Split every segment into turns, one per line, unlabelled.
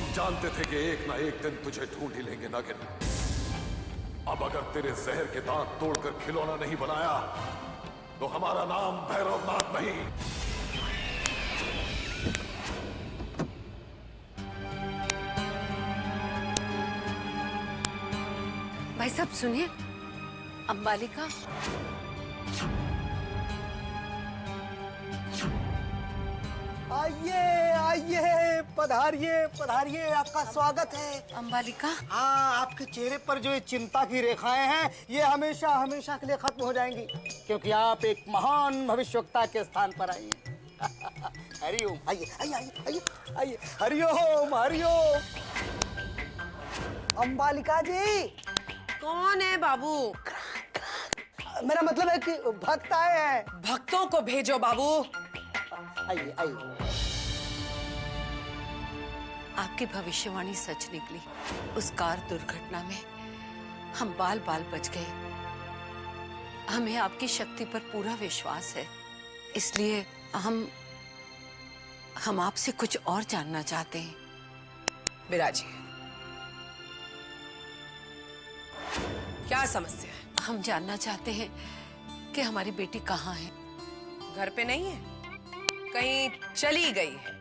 हम जानते थे कि एक ना एक दिन तुझे ढूंढ ही लेंगे नागिन। अब अगर तेरे जहर के दांत तोड़कर खिलौना नहीं बनाया तो हमारा नाम भैरवनाथ नहीं।
भाई साहब सुनिए, अंबालिका।
आइए आइए, पधारिए पधारिए, आपका स्वागत है।
अंबालिका।
हाँ, आपके चेहरे पर जो ये चिंता की रेखाएं हैं ये हमेशा हमेशा के लिए खत्म हो जाएंगी, क्योंकि आप एक महान भविष्यवक्ता के स्थान पर आई हैं। हरिओम। आइए आइए आइए आइए आइए। हरिओम हरिओम। अंबालिका जी।
कौन है बाबू?
मेरा मतलब है कि भक्त आए हैं।
भक्तों को भेजो बाबू।
आइए आइए।
आपकी भविष्यवाणी सच निकली। उस कार दुर्घटना में हम बाल बाल बच गए। हमें आपकी शक्ति पर पूरा विश्वास है, इसलिए हम आपसे कुछ और जानना चाहते हैं।
बिराजी, क्या समस्या है?
हम जानना चाहते हैं कि हमारी बेटी कहाँ है।
घर पे नहीं है, कहीं चली गई है।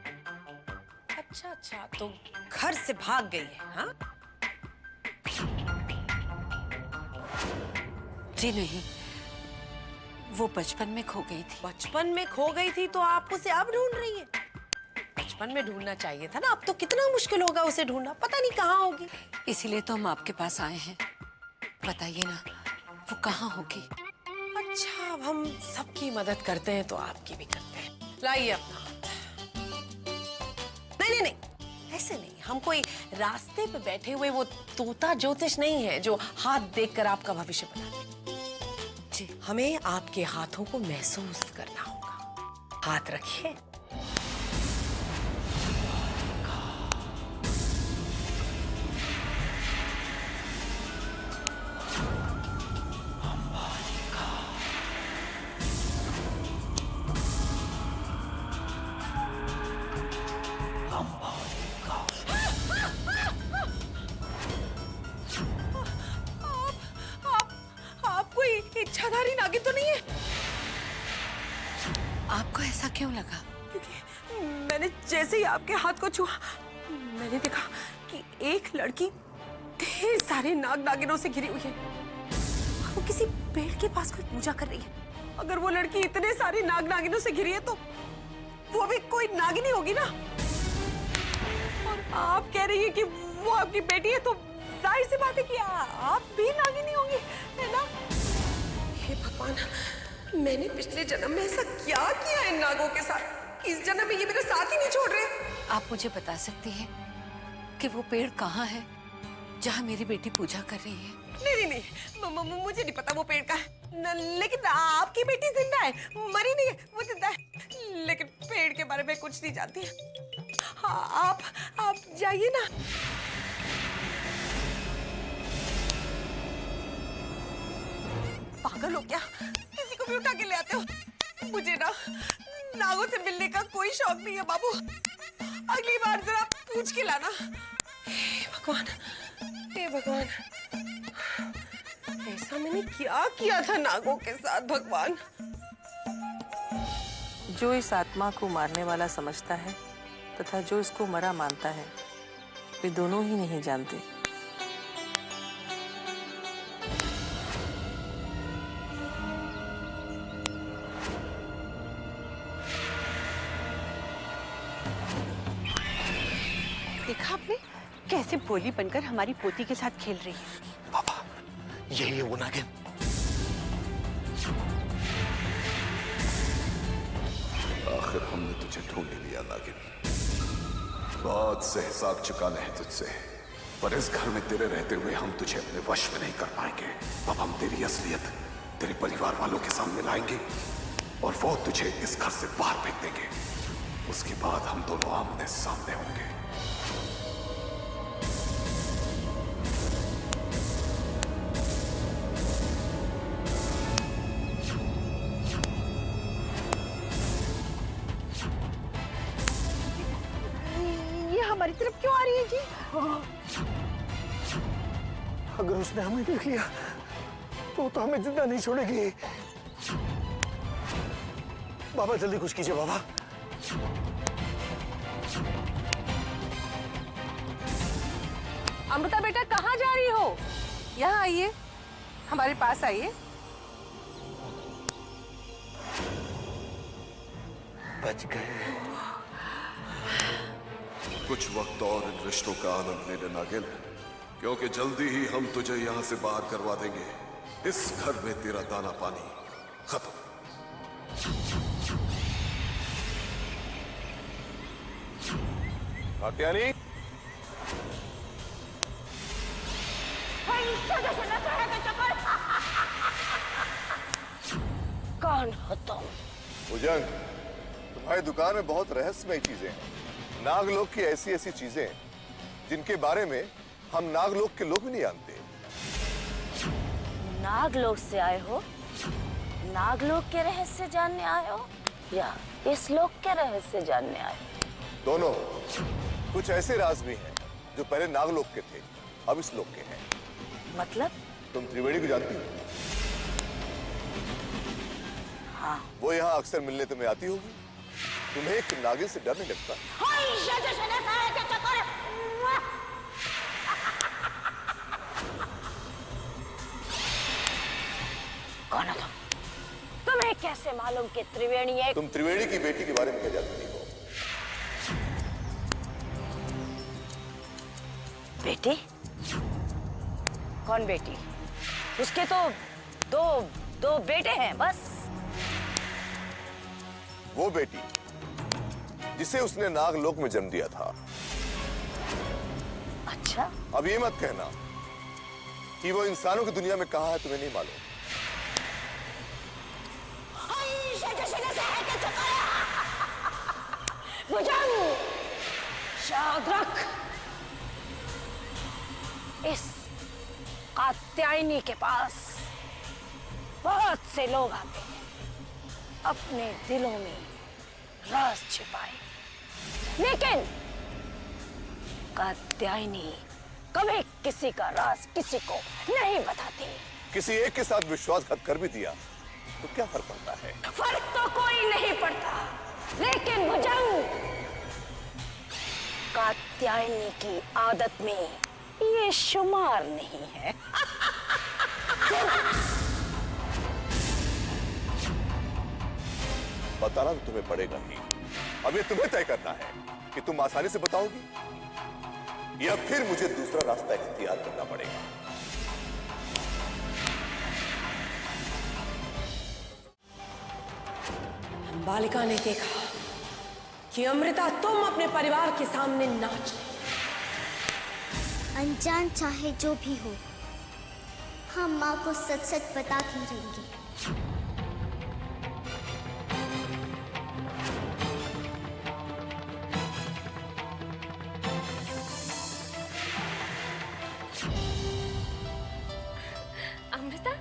अच्छा अच्छा, तो घर से भाग गई है? हाँ?
जी नहीं, वो बचपन में खो गई थी।
बचपन में खो गई थी तो आप उसे अब ढूंढ रही है? बचपन में ढूंढना चाहिए था ना, अब तो कितना मुश्किल होगा उसे ढूंढना, पता नहीं कहाँ होगी।
इसीलिए तो हम आपके पास आए हैं। बताइए ना, वो कहाँ होगी?
अच्छा, अब हम सबकी मदद करते हैं तो आपकी भी करते हैं। लाइए अपना हाथ। नहीं नहीं नहीं, ऐसे नहीं। हम कोई रास्ते पे बैठे हुए वो तोता ज्योतिष नहीं है जो हाथ देखकर आपका भविष्य बता दे।
जी।
हमें आपके हाथों को महसूस करना होगा। हाथ रखिए। आप कोई इच्छाधारी नागिन तो नहीं है?
आपको ऐसा क्यों लगा?
क्योंकि मैंने जैसे ही आपके हाथ को छुआ, मैंने देखा कि एक लड़की ढेर सारे नाग नागिनों से घिरी हुई है। वो किसी पेड़ के पास कोई पूजा कर रही है। अगर वो लड़की इतने सारे नाग नागिनों से घिरी है तो वो भी कोई नागिनी होगी ना। और आप कह रही है कि वो आपकी बेटी है, तो जाहिर सी बात है कि आप भी नागिनी होंगी, है ना? हे भगवान, मैंने पिछले जन्म में ऐसा क्या किया है नागों के साथ, इस जन्म में ये मेरा साथ ही नहीं छोड़ रहे।
आप मुझे बता सकती हैं कि वो पेड़ कहाँ है जहाँ मेरी बेटी पूजा कर रही है?
नहीं नहीं नहीं, मुझे नहीं पता वो पेड़ का है। लेकिन आपकी बेटी जिंदा है, मरी नहीं है, वो जिंदा है। लेकिन पेड़ के बारे में कुछ नहीं जानती है। हाँ, आप जाइए ना। पागल हो क्या? किसी को भी उठा के ले आते हो। मुझे ना नागों से मिलने का कोई शौक नहीं है बाबू। अगली बार जरा पूछ के लाना। हे भगवान, हे भगवान, ऐसा मैंने क्या किया था नागों के साथ भगवान?
जो इस आत्मा को मारने वाला समझता है तथा जो इसको मरा मानता है, वे दोनों ही नहीं जानते।
देखा आपने कैसे भोली बनकर हमारी पोती के साथ खेल रही है?
पापा, यही है वो नागिन। आखिर हमने तुझे ढूंढ लिया नागिन। बहुत से हिसाब चुकाने हैं तुझसे, पर इस घर में तेरे रहते हुए हम तुझे अपने वश में नहीं कर पाएंगे। अब हम तेरी असलियत तेरे परिवार वालों के सामने लाएंगे और वो तुझे इस घर से बाहर फेंक देंगे। उसके बाद हम दोनों आमने सामने होंगे।
हमारी तरफ क्यों क्यों आ रही है जी?
अगर उसने हमें देख लिया तो हमें जिंदा नहीं छोड़ेगी। बाबा जल्दी कुछ कीजिए बाबा।
अमृता बेटा कहाँ जा रही हो? यहाँ आइए, हमारे पास आइए।
बच गए।
कुछ वक्त और इन रिश्तों का आनंद ले लेना गिल, क्योंकि जल्दी ही हम तुझे यहां से बाहर करवा देंगे। इस घर में तेरा दाना पानी खत्म। कात्यायनी,
कौन हो तुम?
भुजंग, तुम्हारी दुकान में बहुत रहस्यमय चीजें हैं। नागलोक की ऐसी ऐसी चीजें जिनके बारे में हम नागलोक के लोग भी नहीं जानते।
नागलोक से आए हो? नागलोक के रहस्य जानने आए हो या इस लोक के रहस्य जानने आए हो?
दोनों। कुछ ऐसे राज भी हैं जो पहले नागलोक के थे, अब इस लोक के हैं।
मतलब?
तुम त्रिवेणी को जानती हो?
हाँ।
वो यहाँ अक्सर मिलने तुम्हें आती होगी। तुम्हें एक नागिन से डर नहीं लगता?
कौन हो तुम? तुम्हें कैसे मालूम कि त्रिवेणी एक...
तुम त्रिवेणी की बेटी के बारे में क्या जानती हो?
बेटी? कौन बेटी? उसके तो दो बेटे हैं बस।
वो बेटी जिसे उसने नागलोक में जन्म दिया था।
अच्छा?
अब ये मत कहना कि वो इंसानों की दुनिया में कहाँ है तुम्हें नहीं मालूम।
याद रख, इस कात्यायनी के पास बहुत से लोग आते हैं अपने दिलों में राज छिपाए, लेकिन कात्यायनी कभी किसी का राज किसी को नहीं बताती।
किसी एक के साथ विश्वासघात कर भी दिया तो क्या फर्क पड़ता है?
फर्क तो कोई नहीं पड़ता, लेकिन भुजंग, कात्यायनी की आदत में ये शुमार नहीं है।
बताना तो तुम्हें पड़ेगा ही। अब ये तुम्हें तय करना है कि तुम आसानी से बताओगी या फिर मुझे दूसरा रास्ता इख्तियार करना पड़ेगा।
बालिका ने देखा कि अमृता तुम अपने परिवार के सामने नाच रही।
अनजान चाहे जो भी हो, हम माँ को सच सच बता के रहेंगे।
अमृता,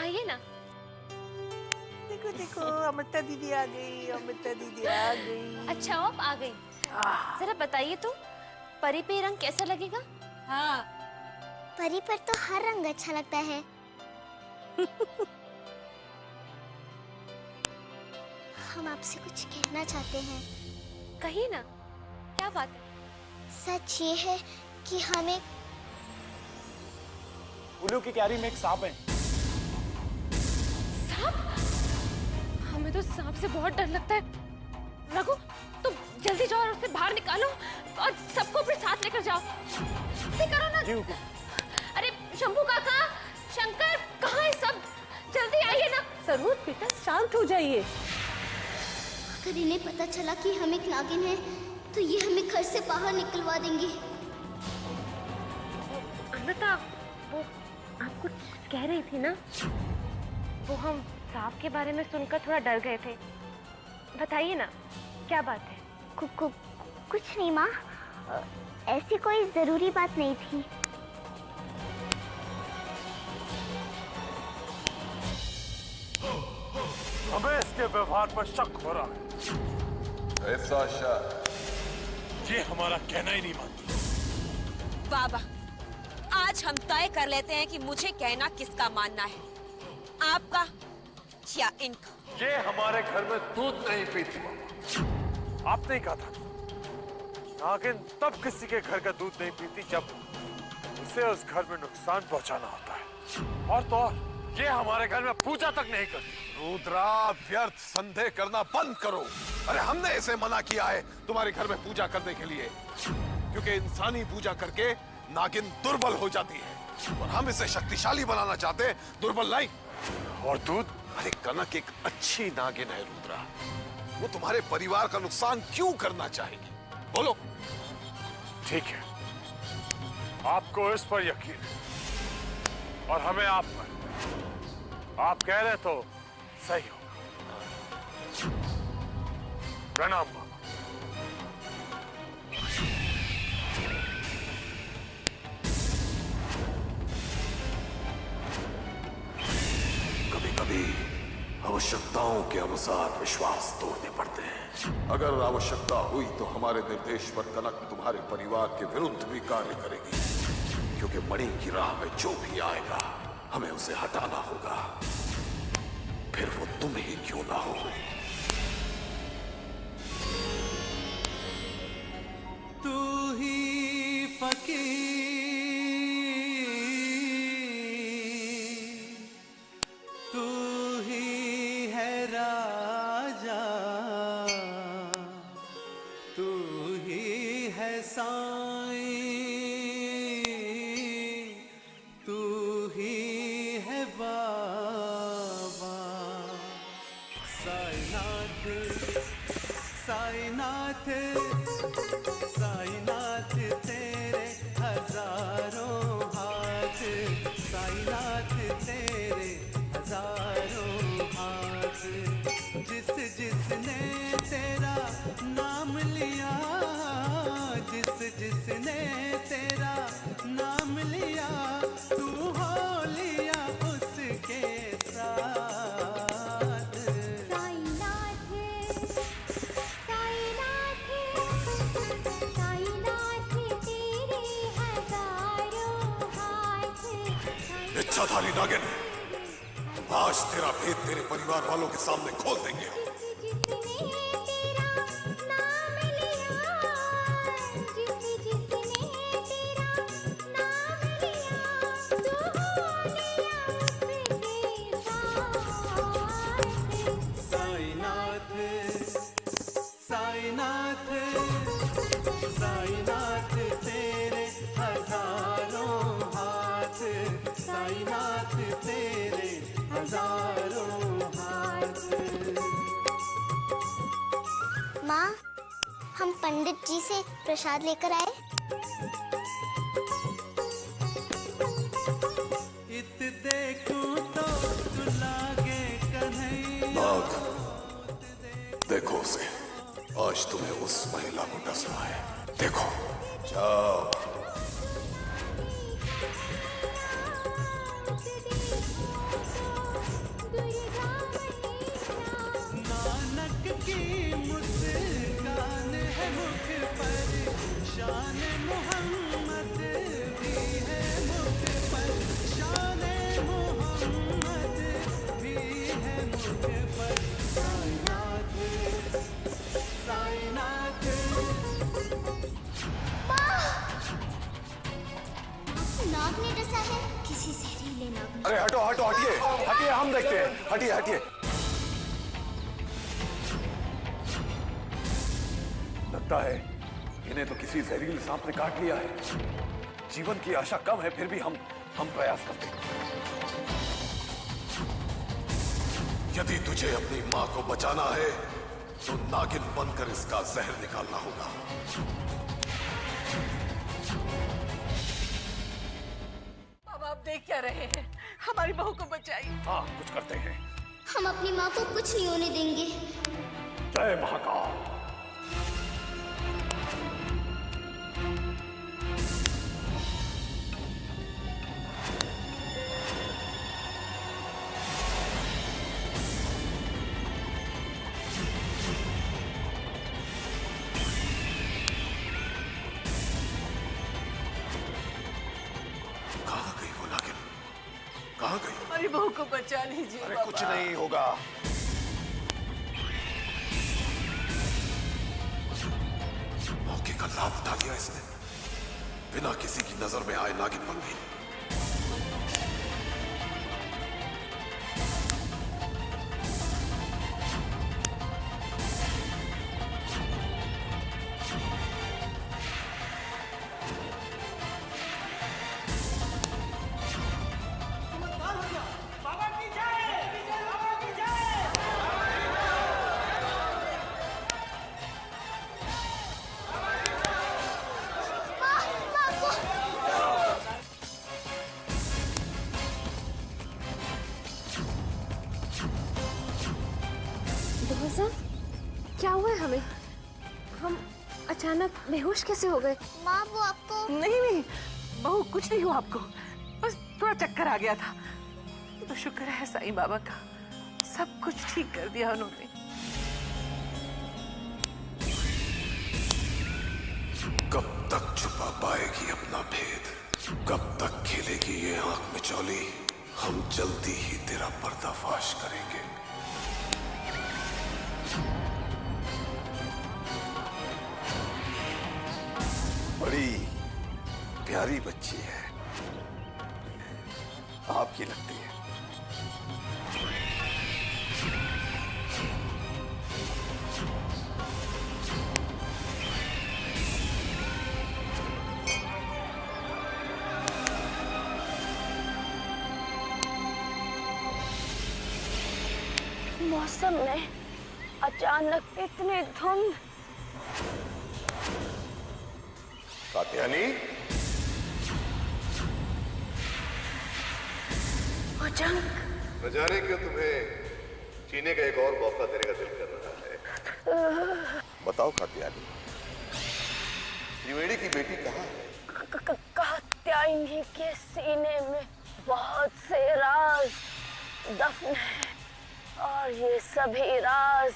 आइए ना।
देखो देखो, अमृता दीदी आ गई, अमृता दीदी आ गई।
अच्छा, आप आ गई। जरा बताइए तो, परी पे रंग कैसा लगेगा?
हाँ, परी पर तो हर रंग अच्छा लगता है। हम आपसे कुछ कहना चाहते हैं।
कहिए ना, क्या बात है?
सच ये है कि हमें
उल्लू की क्यारी में एक सांप है।
सांप? हमें तो सांप से बहुत डर लगता है। रघु, तुम जल्दी जाओ और उसे बाहर निकालो और सबको अपने साथ लेकर जाओ। जल्दी करो ना।
जी।
अरे शंभू काका, शंकर, कहाँ है सब? जल्दी आइए ना।
सरोज बेटा, शांत हो जाइए।
अगर इन्हें पता चला कि हम एक नागिन है, तो ये हमें घर से बाहर निकलवा देंगे।
अमृता, वो आप कुछ कह रही थी ना? वो हम सांप के बारे में सुनकर थोड़ा डर गए थे। बताइए ना, क्या बात है?
कुछ नहीं माँ, ऐसी कोई जरूरी बात नहीं थी।
हमें इसके व्यवहार पर शक हो रहा है।
ऐसा शक
ये हमारा कहना ही नहीं मानती।
बाबा, आज हम तय कर लेते हैं कि मुझे कहना किसका मानना है, आपका या इनका।
ये हमारे घर में दूध नहीं पीती मामा। आपने ही कहा था नागिन तब किसी के घर का दूध नहीं पीती जब उसे उस घर में नुकसान पहुंचाना होता है। और तो और ये हमारे घर में पूजा तक नहीं करती।
रुद्रा, व्यर्थ संदेह करना बंद करो। अरे हमने इसे मना किया है तुम्हारे घर में पूजा करने के लिए, क्योंकि इंसानी पूजा करके नागिन दुर्बल हो जाती है और हम इसे शक्तिशाली बनाना चाहते हैं, दुर्बल नहीं।
और दूध?
अरे कनक एक अच्छी नागिन है रुद्रा, वो तुम्हारे परिवार का नुकसान क्यों करना चाहेगी? बोलो।
ठीक है, आपको इस पर यकीन है और हमें आप पर। आप कह रहे तो सही हो। प्रणाम मामा।
कभी कभी आवश्यकताओं के अनुसार विश्वास तोड़ने पड़ते हैं। अगर आवश्यकता हुई तो हमारे निर्देश पर कनक तुम्हारे परिवार के विरुद्ध भी कार्य करेगी, क्योंकि मणि की राह में जो भी आएगा हमें उसे हटाना होगा, फिर वो तुम ही क्यों ना हो।
तू ही फकीर, तू ही है राजा, तू ही है साईं, तू ही है बाबा। साईनाथ, साईनाथ, साईनाथ तेरे हजारों हाथ, साईनाथ तेरे हजारों हाथ। जिस जिसने तेरा नाम लिया, जिस जिसने तेरा नाम लिया, तू हो लिया उसके साथ।
साईनाथ, साईनाथ, साईनाथ तेरे हजारों हाथ।
इच्छाधारी नागिन, आज तेरा भेद तेरे परिवार वालों के सामने खोल देंगे।
साईनाथ, साईनाथ, साईनाथ तेरे हजारों हाथ, साईनाथ तेरे हजारों हाथ।
माँ, हम पंडित जी से प्रसाद लेकर आए।
इत देखूं तो तू लागे कन्हैया।
नाग, देखो उसे, आज तुम्हें उस महिला को डसना है। देखो, जाओ।
नानक की मुस्कान है मुख पर, शान मोहम्मद भी है मुख पर, शान मोहम्मद भी है मुख पर। साईनाथ, साईनाथ।
नाग ने डसा है, किसी जहरीले नाग ने।
अरे हटो हटो, हटिए हटिए, हम देखते हैं। हटिए हटिए। लगता है इन्हें तो किसी जहरीले सांप ने काट लिया है। जीवन की आशा कम है, फिर भी हम प्रयास करते हैं। यदि तुझे अपनी मां को बचाना है तो नागिन बनकर इसका जहर निकालना होगा।
अब आप देख क्या रहे हैं? हमारी बहू को बचाइए।
हाँ, कुछ करते हैं।
हम अपनी माँ को कुछ नहीं होने देंगे।
जय महाकाल।
बहू को बचा लीजिए।
अरे कुछ नहीं होगा। मौके का लाभ उठा लिया इसने, बिना किसी की नजर में आए नागिन बन गई।
क्या हुआ है हमें? हम अचानक बेहोश कैसे हो गए?
माँ वो आपको
नहीं नहीं बहू, कुछ नहीं हुआ आपको, बस थोड़ा चक्कर आ गया था। तो शुक्र है साईं बाबा का, सब कुछ ठीक कर दिया उन्होंने।
कब तक छुपा पाएगी अपना भेद, कब तक खेलेगी ये आंख मिचौली। हम जल्दी ही तेरा पर्दाफाश करेंगे। बड़ी प्यारी बच्ची है, आपकी लगती है।
मौसम में अचानक इतनी धुंध।
कात्यायनी,
भुजंग,
न जाने क्यों तुम्हें जीने का एक और मौका देने का दिल कर रहा है। बताओ कात्यायनी, त्रिवेणी की बेटी कहाँ है?
कात्यायनी के सीने में बहुत से राज दफन है, और ये सभी राज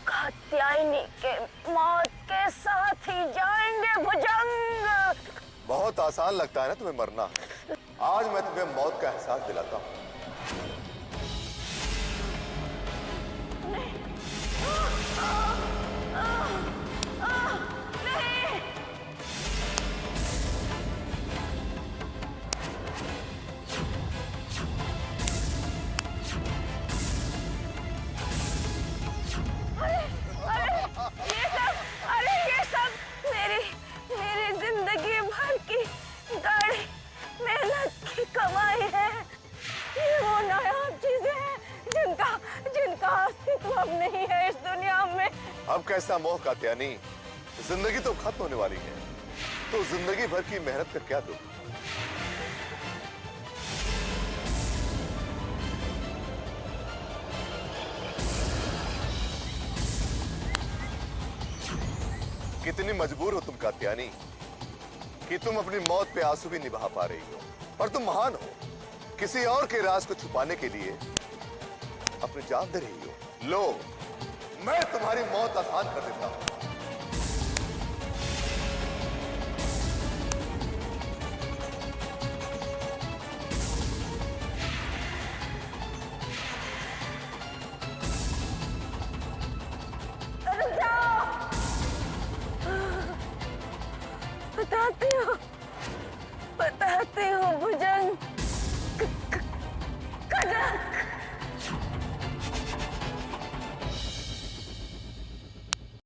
कात्यायनी के मौत के साथ ही जाएंगे भुजंग।
बहुत आसान लगता है ना तुम्हें मरना। आज मैं तुम्हें मौत का एहसास दिलाता हूँ।
ये सब मेरी जिंदगी भर की गाड़ी मेहनत की कमाई है। ये वो नायाब चीजें हैं जिनका अस्तित्व अब नहीं है इस दुनिया में।
अब कैसा मोह कात्यायनी, जिंदगी तो खत्म होने वाली है, तो जिंदगी भर की मेहनत का क्या दुख। कितनी मजबूर हो तुम कात्यायनी कि तुम अपनी मौत पे आंसू भी निभा पा रही हो, पर तुम महान हो, किसी और के राज को छुपाने के लिए अपनी जान दे रही हो। लो, मैं तुम्हारी मौत आसान कर देता हूं।
बताती हूँ।